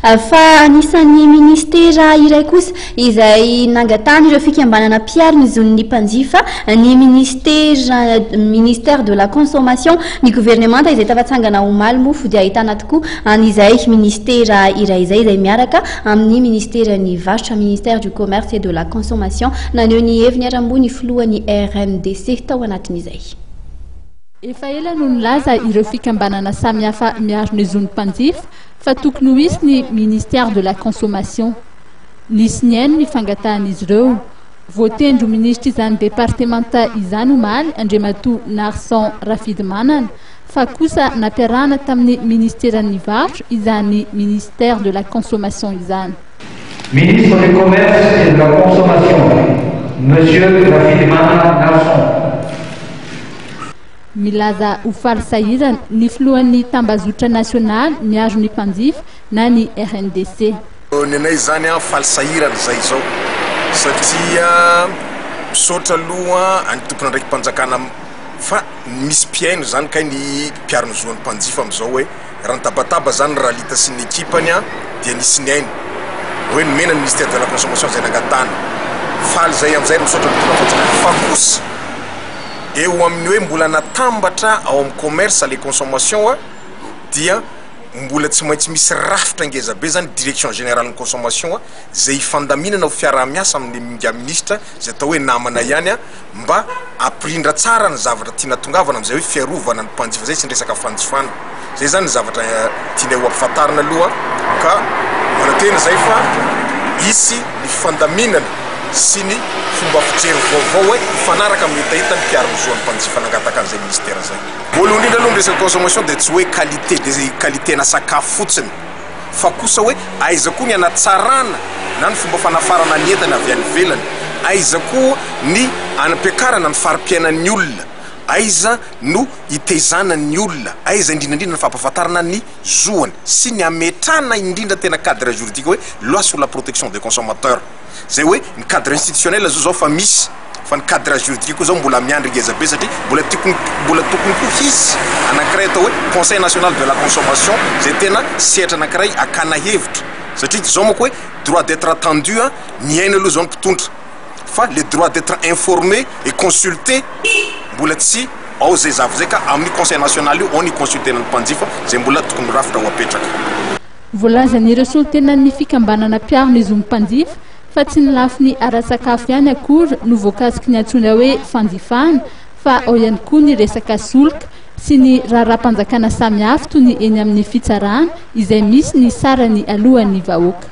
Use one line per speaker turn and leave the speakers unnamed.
fa anisan'ny ministera iray kosa izay nangatany ireo fikambanana mpiarina izony mpanjifa ny ministère de la consommation ny gouvernement izay tafatsangana omaly mofo dia ahitana tokoa an'izay ministera iray izay miaraka amin'ny ministère ny varotra ministère du commerce et de la consommation naneho ny heviny ara-mbony filohan'ny RNDC tao anatin'izay.
Efa ela no nilaza ireo fikambanana samihafa miarina izony mpanjifa fa tokony ho hisy ny ministère de la consommation. Nisy ny ainy ny fangatahan'izy ireo. Voatendro ministra izany départementa izany omaly Andriamatoa Narson Rafidimanana fa kosa nampiarahana tamin'ny ministèran'ny varotra izany ministère de la consommation izany.
Ministre du commerce et de la consommation, Monsieur Rafidimanana Narson.
Milaza ho farisahirana ny filohan'ny tambazotra national miaro ny mpanjifa na ny RNDC.
Nenay zany farisahirana zay zao satria misaotra aloha any tompona ndraiky mpanjakana fa misy mpiaino zany kay ny mpiariny zoan'ny mpanjifa amizao hoe raha nitabataba zany raha lita sy ny ekipany dia nisy ny ainy hoe nomena ny ministère de la consommation zay nangatana faly zay amizay misaotra tompona mpanjakana fa kosa eo amin'ny hoe mbola natambatra ao amin'ny commerce les consommation dia mbola tsy maintsy misy rafitra ngeza be zany direction générale ny consommation zay ifandaminana ho fiaraha-miasa amin'ny minga ministra zay atao hoe namana ihany mba aprindra tsara ny zavatra tiana tongavana amizay hoe fiarovana ny mpanjifa zay tsy resaka fanjifana zay zany ny zavatra tiana ho ampifantarina aloha ka manatena zay fa isy ny fandaminana sy ny fomba fijery vaovao hoe ifanaraka amin'ny hitahita ny mpiariny zoan'ny mpanjifa nangataka an'izay ministère zay. Voalohany indrindra aloha resaka consommation dia tsy hoe qualité des qualité-na sakafo fotsiny fa kosa hoe aiza koa ny anatsarana na ny fomba fanafarana ny entana avy any ivelany, aiza koa ny anampiakarana ny fari-piainan'ny olona, aiza no itaizanan'ny olona, aiza indrindrandrindra ny fampahafantarana ny zoany sy ny ametrana indrindra tena cadre juridique hoe loi sur la protection des consommateurs. Zay hoe ny cadre institutionnel zao fa misy fa ny cadre juridique koa zao mbola miandry ngeza be satria mbola tokony koa hisy anankiray atao hoe conseil national de la consommation zay tena sehatra anankiray akana hevitra satria zao manko hoe droit d'être attendu ny aina aloha zao ny mpitondra fa le droit d'être informé et consulté mbola tsy ao zay zava zay ka amin'ny conseil national io ao ny consulté ny mpanjifa zay mbola tokony rafitra ho apetraka.
Voalazan'ireo solotenan'ny fikambanana mpiarina izy mpanjifa fa tsy ny lafiny ara-sakafo ihany akory no voakasiky ny antsoina hoe fanjifana fa ao ihany koa ny resaka solika sy ny raharam-panjakana samihafa toy ny eny amin'ny fitsarana izay misy ny sarany alohan'ny vahoaka.